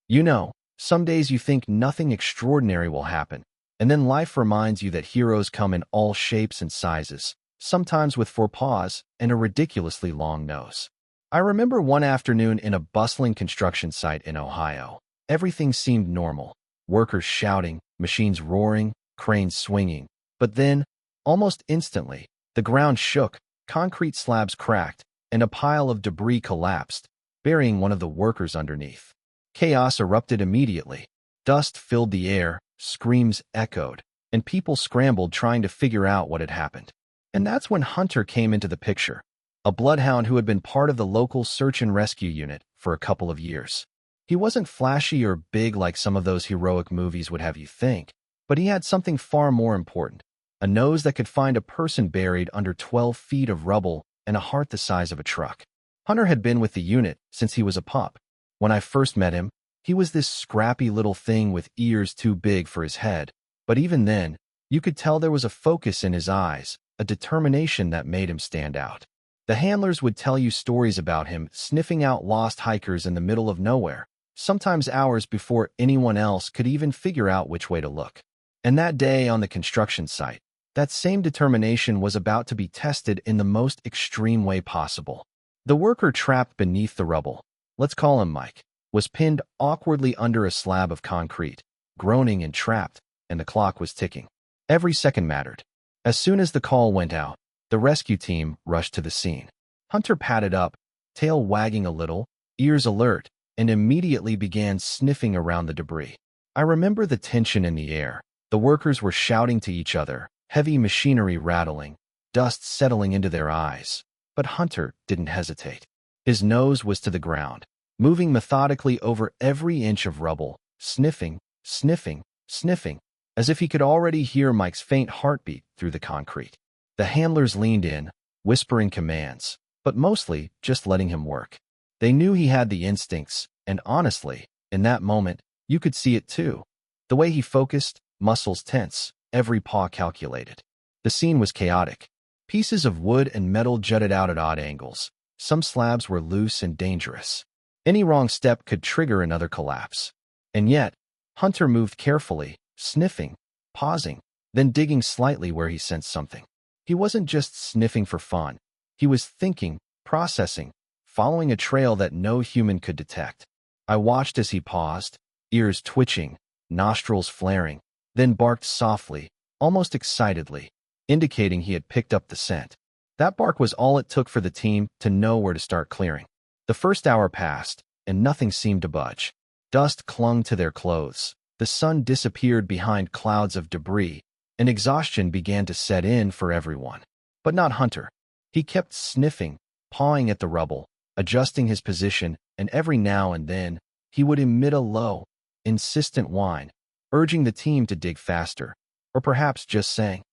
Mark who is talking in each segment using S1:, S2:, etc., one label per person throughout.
S1: You know, some days you think nothing extraordinary will happen, and then life reminds you that heroes come in all shapes and sizes, sometimes with four paws and a ridiculously long nose. I remember one afternoon in a bustling construction site in Ohio. Everything seemed normal. Workers shouting, machines roaring, cranes swinging. But then, almost instantly, the ground shook, concrete slabs cracked, and a pile of debris collapsed, burying one of the workers underneath. Chaos erupted immediately. Dust filled the air, screams echoed, and people scrambled trying to figure out what had happened. And that's when Hunter came into the picture, a bloodhound who had been part of the local search and rescue unit for a couple of years. He wasn't flashy or big like some of those heroic movies would have you think, but he had something far more important, a nose that could find a person buried under 12 feet of rubble and a heart the size of a truck. Hunter had been with the unit since he was a pup. When I first met him, he was this scrappy little thing with ears too big for his head, but even then, you could tell there was a focus in his eyes, a determination that made him stand out. The handlers would tell you stories about him sniffing out lost hikers in the middle of nowhere, sometimes hours before anyone else could even figure out which way to look. And that day on the construction site, that same determination was about to be tested in the most extreme way possible. The worker trapped beneath the rubble, let's call him Mike, was pinned awkwardly under a slab of concrete, groaning and trapped, and the clock was ticking. Every second mattered. As soon as the call went out, the rescue team rushed to the scene. Hunter padded up, tail wagging a little, ears alert, and immediately began sniffing around the debris. I remember the tension in the air. The workers were shouting to each other, heavy machinery rattling, dust settling into their eyes. But Hunter didn't hesitate. His nose was to the ground, moving methodically over every inch of rubble, sniffing, sniffing, sniffing, as if he could already hear Mike's faint heartbeat through the concrete. The handlers leaned in, whispering commands, but mostly just letting him work. They knew he had the instincts, and honestly, in that moment, you could see it too. The way he focused, muscles tense, every paw calculated. The scene was chaotic. Pieces of wood and metal jutted out at odd angles. Some slabs were loose and dangerous. Any wrong step could trigger another collapse. And yet, Hunter moved carefully, sniffing, pausing, then digging slightly where he sensed something. He wasn't just sniffing for fun. He was thinking, processing, following a trail that no human could detect. I watched as he paused, ears twitching, nostrils flaring, then barked softly, almost excitedly, indicating he had picked up the scent. That bark was all it took for the team to know where to start clearing. The first hour passed, and nothing seemed to budge. Dust clung to their clothes. The sun disappeared behind clouds of debris, and exhaustion began to set in for everyone. But not Hunter. He kept sniffing, pawing at the rubble, adjusting his position, and every now and then, he would emit a low, insistent whine, urging the team to dig faster, or perhaps just saying,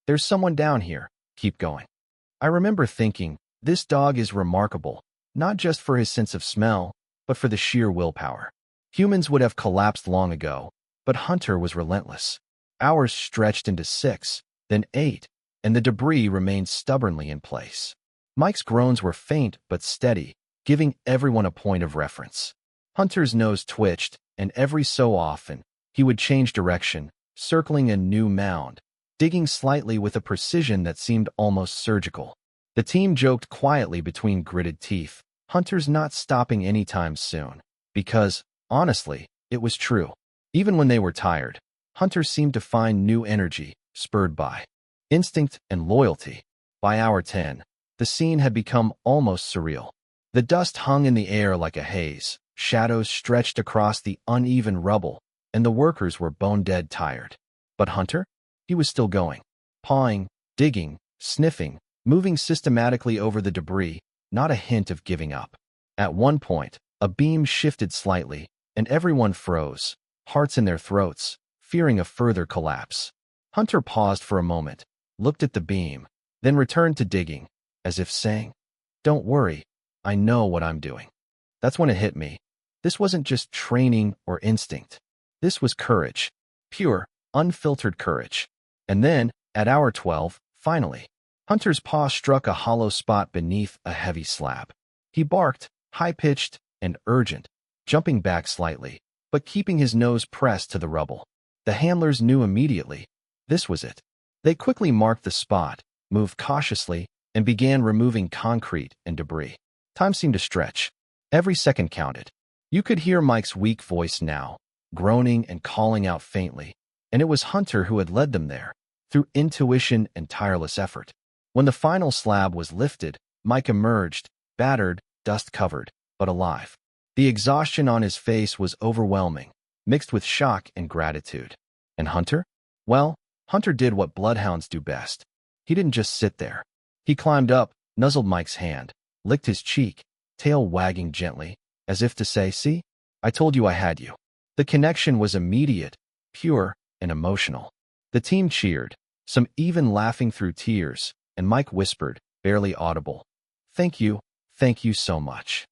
S1: "There's someone down here, keep going." I remember thinking, this dog is remarkable, not just for his sense of smell, but for the sheer willpower. Humans would have collapsed long ago, but Hunter was relentless. Hours stretched into 6, then 8, and the debris remained stubbornly in place. Mike's groans were faint but steady, giving everyone a point of reference. Hunter's nose twitched, and every so often, he would change direction, circling a new mound, digging slightly with a precision that seemed almost surgical. The team joked quietly between gritted teeth, Hunter's not stopping anytime soon, because, honestly, it was true. Even when they were tired, Hunter seemed to find new energy, spurred by instinct and loyalty. By hour 10, the scene had become almost surreal. The dust hung in the air like a haze, shadows stretched across the uneven rubble, and the workers were bone-dead tired. But Hunter? He was still going, pawing, digging, sniffing, moving systematically over the debris, not a hint of giving up. At one point, a beam shifted slightly, and everyone froze, hearts in their throats, fearing a further collapse. Hunter paused for a moment, looked at the beam, then returned to digging, as if saying, "Don't worry, I know what I'm doing." That's when it hit me. This wasn't just training or instinct. This was courage. Pure, unfiltered courage. And then, at hour 12, finally, Hunter's paw struck a hollow spot beneath a heavy slab. He barked, high-pitched and urgent, jumping back slightly, but keeping his nose pressed to the rubble. The handlers knew immediately. This was it. They quickly marked the spot, moved cautiously, and began removing concrete and debris. Time seemed to stretch. Every second counted. You could hear Mike's weak voice now, groaning and calling out faintly, and it was Hunter who had led them there, through intuition and tireless effort. When the final slab was lifted, Mike emerged, battered, dust-covered, but alive. The exhaustion on his face was overwhelming, mixed with shock and gratitude. And Hunter? Well, Hunter did what bloodhounds do best. He didn't just sit there. He climbed up, nuzzled Mike's hand, licked his cheek, tail wagging gently, as if to say, "See? I told you I had you." The connection was immediate, pure, and emotional. The team cheered, some even laughing through tears, and Mike whispered, barely audible, thank you so much."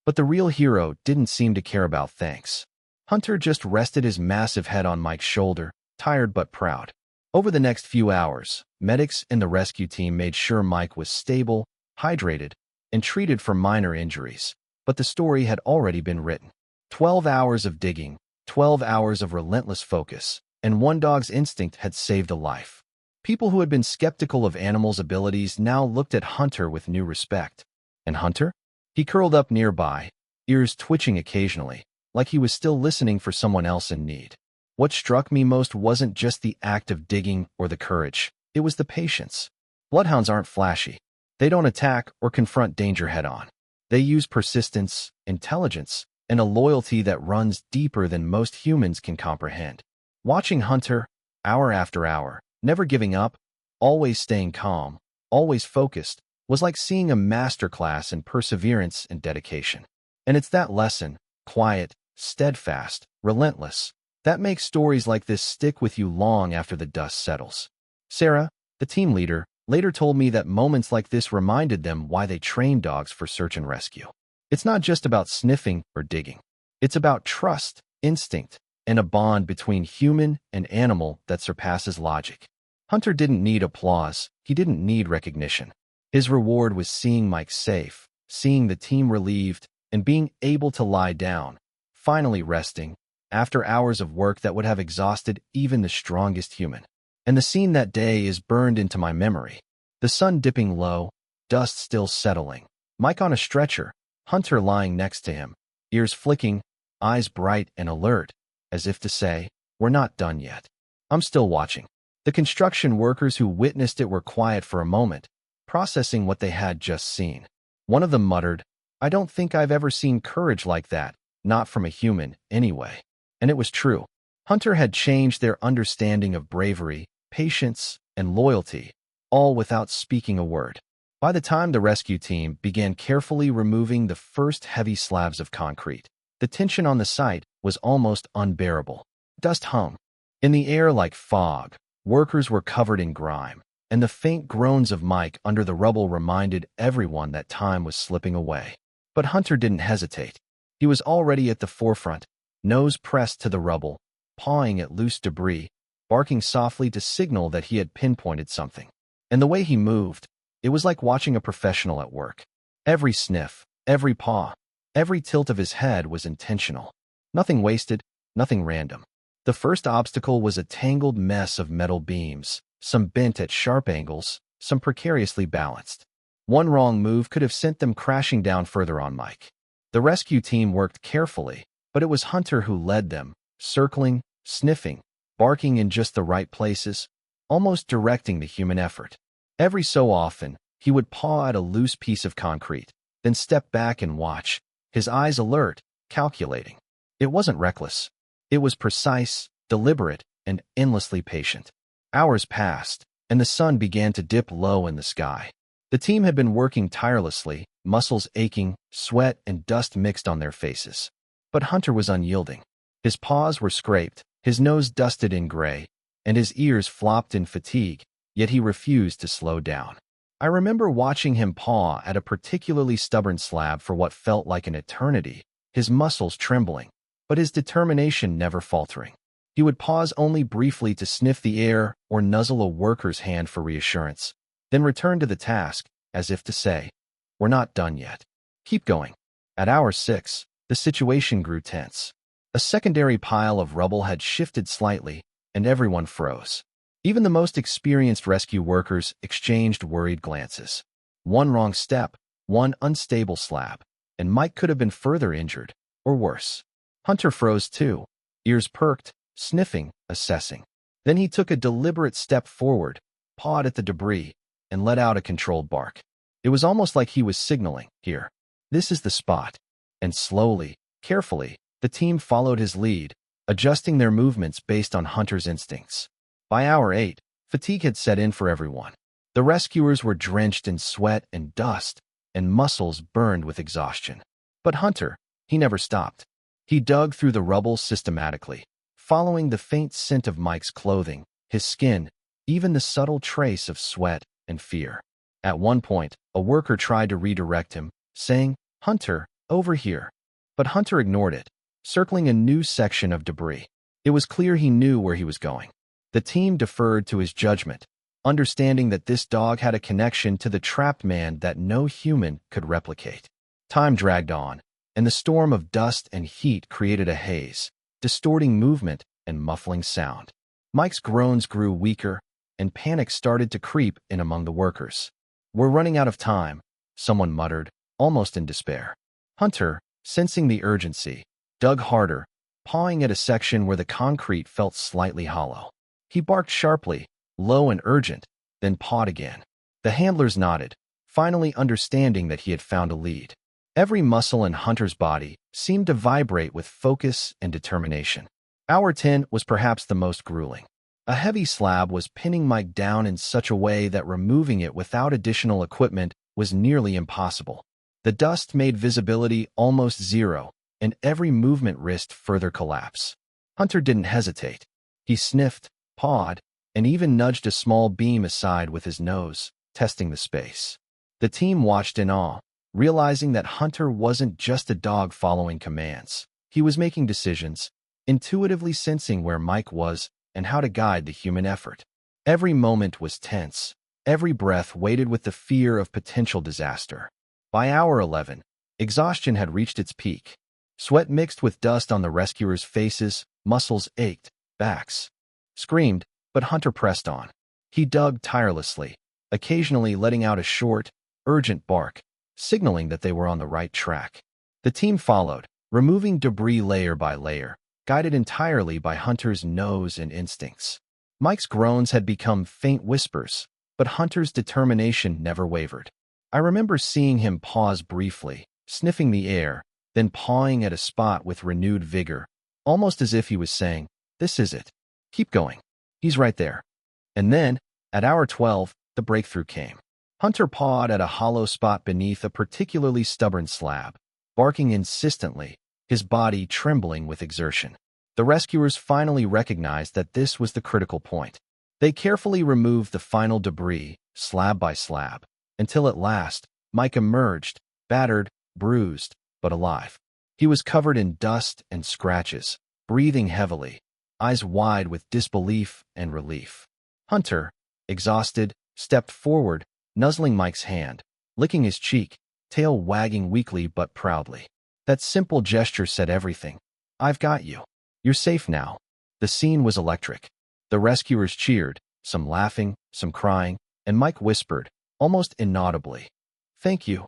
S1: But the real hero didn't seem to care about thanks. Hunter just rested his massive head on Mike's shoulder, tired but proud. Over the next few hours, medics and the rescue team made sure Mike was stable, hydrated, and treated for minor injuries. But the story had already been written. 12 hours of digging, 12 hours of relentless focus, and one dog's instinct had saved a life. People who had been skeptical of animals' abilities now looked at Hunter with new respect. And Hunter? He curled up nearby, ears twitching occasionally, like he was still listening for someone else in need. What struck me most wasn't just the act of digging or the courage. It was the patience. Bloodhounds aren't flashy. They don't attack or confront danger head-on. They use persistence, intelligence, and a loyalty that runs deeper than most humans can comprehend. Watching Hunter, hour after hour, never giving up, always staying calm, always focused, was like seeing a masterclass in perseverance and dedication. And it's that lesson, quiet, steadfast, relentless, that makes stories like this stick with you long after the dust settles. Sarah, the team leader, later told me that moments like this reminded them why they train dogs for search and rescue. It's not just about sniffing or digging. It's about trust, instinct, and a bond between human and animal that surpasses logic. Hunter didn't need applause. He didn't need recognition. His reward was seeing Mike safe, seeing the team relieved, and being able to lie down, finally resting, after hours of work that would have exhausted even the strongest human. And the scene that day is burned into my memory. The sun dipping low, dust still settling, Mike on a stretcher, Hunter lying next to him, ears flicking, eyes bright and alert, as if to say, "We're not done yet. I'm still watching." The construction workers who witnessed it were quiet for a moment, processing what they had just seen. One of them muttered, "I don't think I've ever seen courage like that, not from a human, anyway." And it was true. Hunter had changed their understanding of bravery, patience, and loyalty, all without speaking a word. By the time the rescue team began carefully removing the first heavy slabs of concrete, the tension on the site was almost unbearable. Dust hung in the air like fog, workers were covered in grime, and the faint groans of Mike under the rubble reminded everyone that time was slipping away. But Hunter didn't hesitate. He was already at the forefront, nose pressed to the rubble, pawing at loose debris, barking softly to signal that he had pinpointed something. And the way he moved, it was like watching a professional at work. Every sniff, every paw, every tilt of his head was intentional. Nothing wasted, nothing random. The first obstacle was a tangled mess of metal beams, some bent at sharp angles, some precariously balanced. One wrong move could have sent them crashing down further on Mike. The rescue team worked carefully, but it was Hunter who led them, circling, sniffing, barking in just the right places, almost directing the human effort. Every so often, he would paw at a loose piece of concrete, then step back and watch, his eyes alert, calculating. It wasn't reckless. It was precise, deliberate, and endlessly patient. Hours passed, and the sun began to dip low in the sky. The team had been working tirelessly, muscles aching, sweat and dust mixed on their faces. But Hunter was unyielding. His paws were scraped, his nose dusted in gray, and his ears flopped in fatigue, yet he refused to slow down. I remember watching him paw at a particularly stubborn slab for what felt like an eternity, his muscles trembling, but his determination never faltering. He would pause only briefly to sniff the air or nuzzle a worker's hand for reassurance, then return to the task, as if to say, "We're not done yet. Keep going." At hour 6, the situation grew tense. A secondary pile of rubble had shifted slightly, and everyone froze. Even the most experienced rescue workers exchanged worried glances. One wrong step, one unstable slab, and Mike could have been further injured, or worse. Hunter froze too, ears perked, sniffing, assessing. Then he took a deliberate step forward, pawed at the debris, and let out a controlled bark. It was almost like he was signaling, "Here. This is the spot." And slowly, carefully, the team followed his lead, adjusting their movements based on Hunter's instincts. By hour 8, fatigue had set in for everyone. The rescuers were drenched in sweat and dust, and muscles burned with exhaustion. But Hunter, he never stopped. He dug through the rubble systematically, following the faint scent of Mike's clothing, his skin, even the subtle trace of sweat and fear. At one point, a worker tried to redirect him, saying, "Hunter, over here." But Hunter ignored it, circling a new section of debris. It was clear he knew where he was going. The team deferred to his judgment, understanding that this dog had a connection to the trapped man that no human could replicate. Time dragged on, and the storm of dust and heat created a haze, distorting movement and muffling sound. Mike's groans grew weaker, and panic started to creep in among the workers. "We're running out of time," someone muttered, almost in despair. Hunter, sensing the urgency, dug harder, pawing at a section where the concrete felt slightly hollow. He barked sharply, low and urgent, then pawed again. The handlers nodded, finally understanding that he had found a lead. Every muscle in Hunter's body seemed to vibrate with focus and determination. Hour 10 was perhaps the most grueling. A heavy slab was pinning Mike down in such a way that removing it without additional equipment was nearly impossible. The dust made visibility almost zero, and every movement risked further collapse. Hunter didn't hesitate. He sniffed, pawed, and even nudged a small beam aside with his nose, testing the space. The team watched in awe, realizing that Hunter wasn't just a dog following commands. He was making decisions, intuitively sensing where Mike was and how to guide the human effort. Every moment was tense, every breath weighted with the fear of potential disaster. By hour 11, exhaustion had reached its peak. Sweat mixed with dust on the rescuers' faces, muscles ached, backs screamed, but Hunter pressed on. He dug tirelessly, occasionally letting out a short, urgent bark, signaling that they were on the right track. The team followed, removing debris layer by layer, guided entirely by Hunter's nose and instincts. Mike's groans had become faint whispers, but Hunter's determination never wavered. I remember seeing him pause briefly, sniffing the air, then pawing at a spot with renewed vigor, almost as if he was saying, "This is it. Keep going. He's right there." And then, at hour 12, the breakthrough came. Hunter pawed at a hollow spot beneath a particularly stubborn slab, barking insistently, his body trembling with exertion. The rescuers finally recognized that this was the critical point. They carefully removed the final debris, slab by slab, until at last, Mike emerged, battered, bruised, but alive. He was covered in dust and scratches, breathing heavily, eyes wide with disbelief and relief. Hunter, exhausted, stepped forward, nuzzling Mike's hand, licking his cheek, tail wagging weakly but proudly. That simple gesture said everything. "I've got you. You're safe now." The scene was electric. The rescuers cheered, some laughing, some crying, and Mike whispered, almost inaudibly, "Thank you.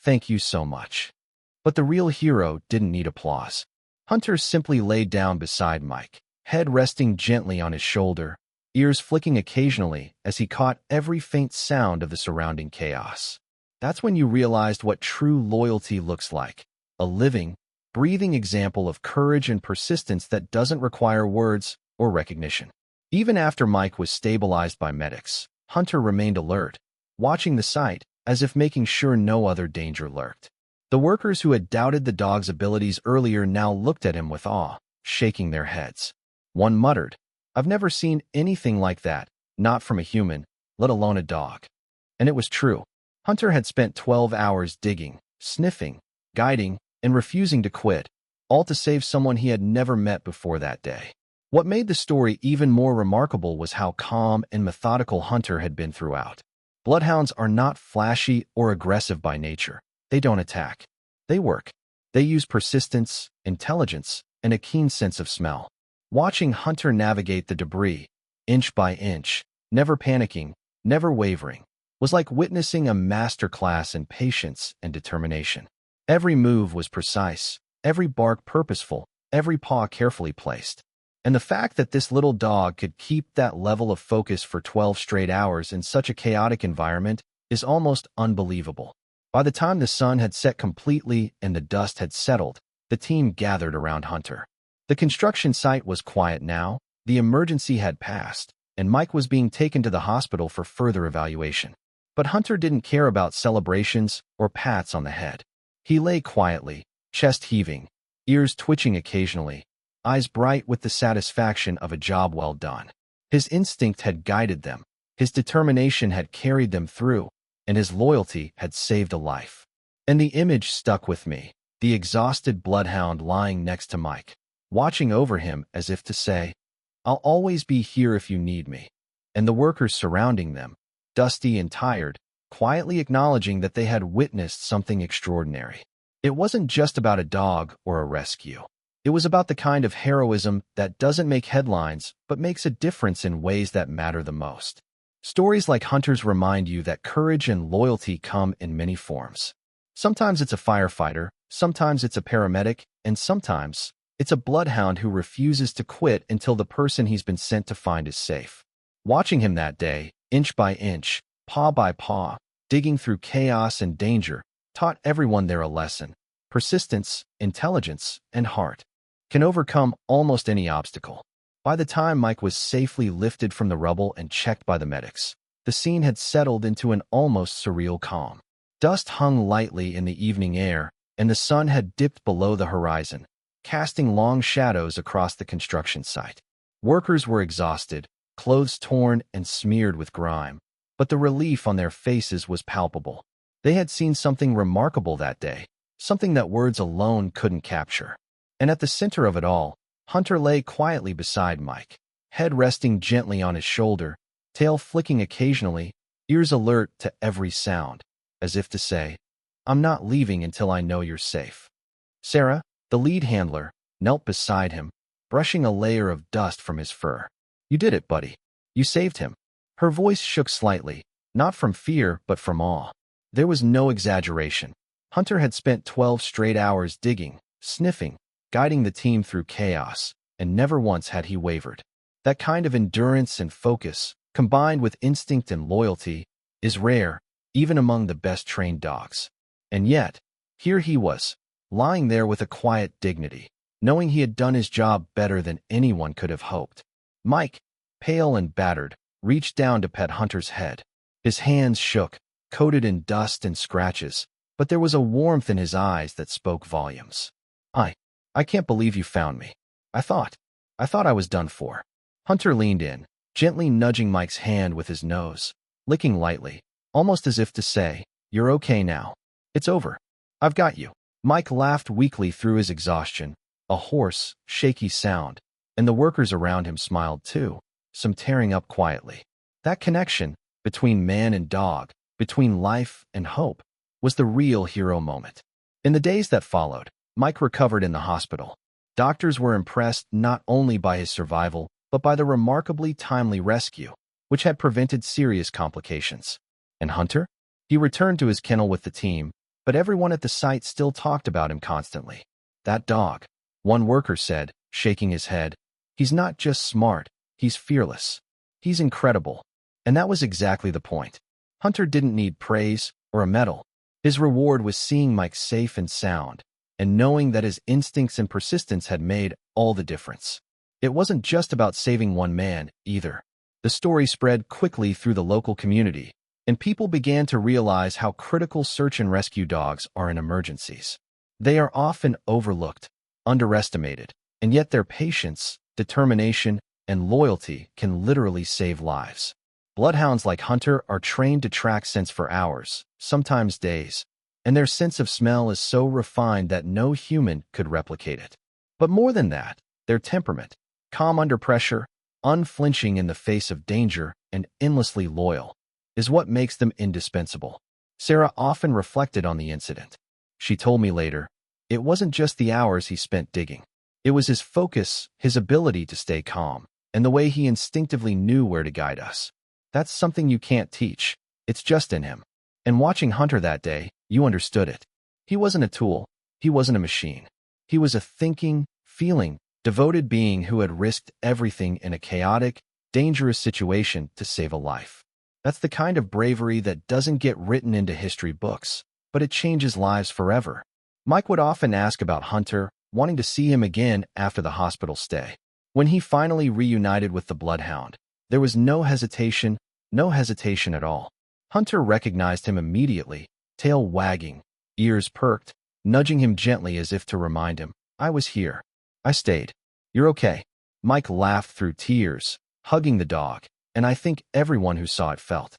S1: Thank you so much." But the real hero didn't need applause. Hunter simply lay down beside Mike, head resting gently on his shoulder, ears flicking occasionally as he caught every faint sound of the surrounding chaos. That's when you realized what true loyalty looks like. A living, breathing example of courage and persistence that doesn't require words or recognition. Even after Mike was stabilized by medics, Hunter remained alert, watching the site as if making sure no other danger lurked. The workers who had doubted the dog's abilities earlier now looked at him with awe, shaking their heads. One muttered, "I've never seen anything like that, not from a human, let alone a dog." And it was true. Hunter had spent 12 hours digging, sniffing, guiding, and refusing to quit, all to save someone he had never met before that day. What made the story even more remarkable was how calm and methodical Hunter had been throughout. Bloodhounds are not flashy or aggressive by nature. They don't attack. They work. They use persistence, intelligence, and a keen sense of smell. Watching Hunter navigate the debris, inch by inch, never panicking, never wavering, was like witnessing a masterclass in patience and determination. Every move was precise, every bark purposeful, every paw carefully placed. And the fact that this little dog could keep that level of focus for 12 straight hours in such a chaotic environment is almost unbelievable. By the time the sun had set completely and the dust had settled, the team gathered around Hunter. The construction site was quiet now, the emergency had passed, and Mike was being taken to the hospital for further evaluation. But Hunter didn't care about celebrations or pats on the head. He lay quietly, chest heaving, ears twitching occasionally, eyes bright with the satisfaction of a job well done. His instinct had guided them, his determination had carried them through, and his loyalty had saved a life. And the image stuck with me, the exhausted bloodhound lying next to Mike, watching over him as if to say, "I'll always be here if you need me," and the workers surrounding them, dusty and tired, quietly acknowledging that they had witnessed something extraordinary. It wasn't just about a dog or a rescue. It was about the kind of heroism that doesn't make headlines but makes a difference in ways that matter the most. Stories like Hunter's remind you that courage and loyalty come in many forms. Sometimes it's a firefighter, sometimes it's a paramedic, and sometimes it's a bloodhound who refuses to quit until the person he's been sent to find is safe. Watching him that day, inch by inch, paw by paw, digging through chaos and danger, taught everyone there a lesson. Persistence, intelligence, and heart can overcome almost any obstacle. By the time Mike was safely lifted from the rubble and checked by the medics, the scene had settled into an almost surreal calm. Dust hung lightly in the evening air, and the sun had dipped below the horizon, casting long shadows across the construction site. Workers were exhausted, clothes torn and smeared with grime, but the relief on their faces was palpable. They had seen something remarkable that day, something that words alone couldn't capture. And at the center of it all, Hunter lay quietly beside Mike, head resting gently on his shoulder, tail flicking occasionally, ears alert to every sound, as if to say, "I'm not leaving until I know you're safe." Sarah, the lead handler, knelt beside him, brushing a layer of dust from his fur. "You did it, buddy. You saved him." Her voice shook slightly, not from fear but from awe. There was no exaggeration. Hunter had spent 12 straight hours digging, sniffing, guiding the team through chaos, and never once had he wavered. That kind of endurance and focus, combined with instinct and loyalty, is rare, even among the best-trained dogs. And yet, here he was, lying there with a quiet dignity, knowing he had done his job better than anyone could have hoped. Mike, pale and battered, reached down to pet Hunter's head. His hands shook, coated in dust and scratches, but there was a warmth in his eyes that spoke volumes. I can't believe you found me. I thought I was done for." Hunter leaned in, gently nudging Mike's hand with his nose, licking lightly, almost as if to say, "You're okay now. It's over. I've got you." Mike laughed weakly through his exhaustion, a hoarse, shaky sound, and the workers around him smiled too, some tearing up quietly. That connection, between man and dog, between life and hope, was the real hero moment. In the days that followed, Mike recovered in the hospital. Doctors were impressed not only by his survival, but by the remarkably timely rescue, which had prevented serious complications. And Hunter? He returned to his kennel with the team, but everyone at the site still talked about him constantly. "That dog," one worker said, shaking his head. "He's not just smart, he's fearless. He's incredible." And that was exactly the point. Hunter didn't need praise or a medal. His reward was seeing Mike safe and sound, and knowing that his instincts and persistence had made all the difference. It wasn't just about saving one man, either. The story spread quickly through the local community, and people began to realize how critical search and rescue dogs are in emergencies. They are often overlooked, underestimated, and yet their patience, determination, and loyalty can literally save lives. Bloodhounds like Hunter are trained to track scents for hours, sometimes days, and their sense of smell is so refined that no human could replicate it. But more than that, their temperament, calm under pressure, unflinching in the face of danger, and endlessly loyal, is what makes them indispensable. Sarah often reflected on the incident. She told me later, "It wasn't just the hours he spent digging. It was his focus, his ability to stay calm, and the way he instinctively knew where to guide us. That's something you can't teach. It's just in him. And watching Hunter that day, you understood it. He wasn't a tool. He wasn't a machine. He was a thinking, feeling, devoted being who had risked everything in a chaotic, dangerous situation to save a life. That's the kind of bravery that doesn't get written into history books, but it changes lives forever. Mike would often ask about Hunter, wanting to see him again after the hospital stay. When he finally reunited with the Bloodhound, there was no hesitation at all. Hunter recognized him immediately, tail wagging, ears perked, nudging him gently as if to remind him, "I was here. I stayed. You're okay." Mike laughed through tears, hugging the dog, and I think everyone who saw it felt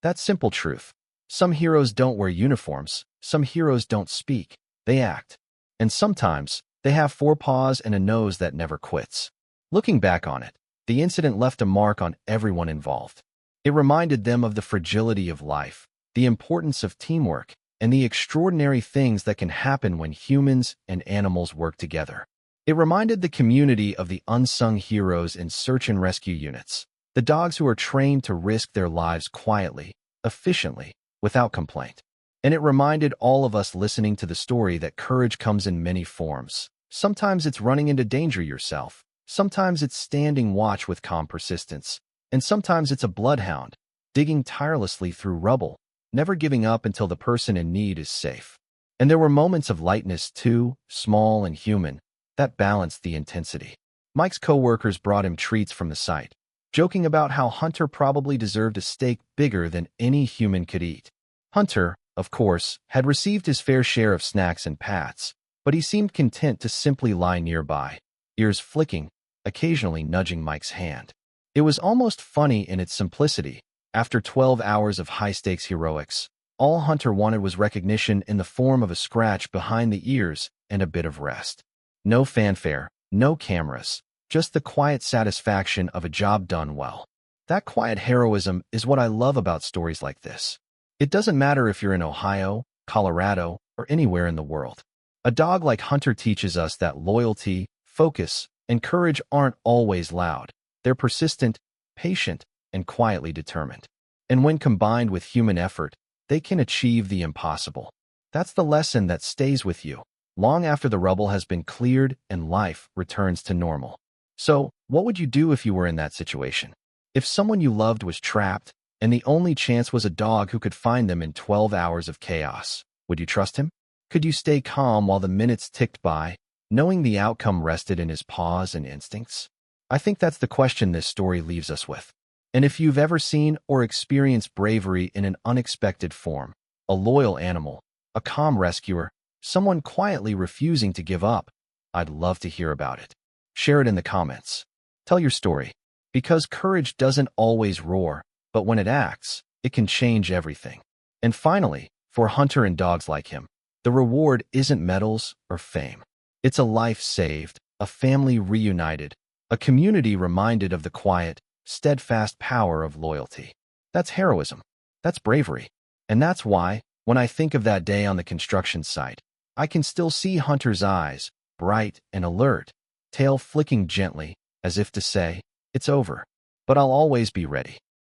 S1: that simple truth. Some heroes don't wear uniforms, some heroes don't speak, they act. And sometimes, they have four paws and a nose that never quits. Looking back on it, the incident left a mark on everyone involved. It reminded them of the fragility of life, the importance of teamwork, and the extraordinary things that can happen when humans and animals work together. It reminded the community of the unsung heroes in search and rescue units, the dogs who are trained to risk their lives quietly, efficiently, without complaint. And it reminded all of us listening to the story that courage comes in many forms. Sometimes it's running into danger yourself. Sometimes it's standing watch with calm persistence. And sometimes it's a bloodhound, digging tirelessly through rubble, never giving up until the person in need is safe. And there were moments of lightness too, small and human, that balanced the intensity. Mike's coworkers brought him treats from the site, joking about how Hunter probably deserved a steak bigger than any human could eat. Hunter, of course, had received his fair share of snacks and pats, but he seemed content to simply lie nearby, ears flicking, occasionally nudging Mike's hand. It was almost funny in its simplicity. After 12 hours of high-stakes heroics, all Hunter wanted was recognition in the form of a scratch behind the ears and a bit of rest. No fanfare, no cameras, just the quiet satisfaction of a job done well. That quiet heroism is what I love about stories like this. It doesn't matter if you're in Ohio, Colorado, or anywhere in the world. A dog like Hunter teaches us that loyalty, focus, and courage aren't always loud. They're persistent, patient, and quietly determined. And when combined with human effort, they can achieve the impossible. That's the lesson that stays with you, long after the rubble has been cleared and life returns to normal. So, what would you do if you were in that situation? If someone you loved was trapped, and the only chance was a dog who could find them in 12 hours of chaos, would you trust him? Could you stay calm while the minutes ticked by, knowing the outcome rested in his paws and instincts? I think that's the question this story leaves us with. And if you've ever seen or experienced bravery in an unexpected form, a loyal animal, a calm rescuer, someone quietly refusing to give up, I'd love to hear about it. Share it in the comments. Tell your story. Because courage doesn't always roar, but when it acts, it can change everything. And finally, for Hunter and dogs like him, the reward isn't medals or fame. It's a life saved, a family reunited, a community reminded of the quiet, steadfast power of loyalty. That's heroism. That's bravery. And that's why, when I think of that day on the construction site, I can still see Hunter's eyes, bright and alert, tail flicking gently, as if to say, "It's over. But I'll always be ready."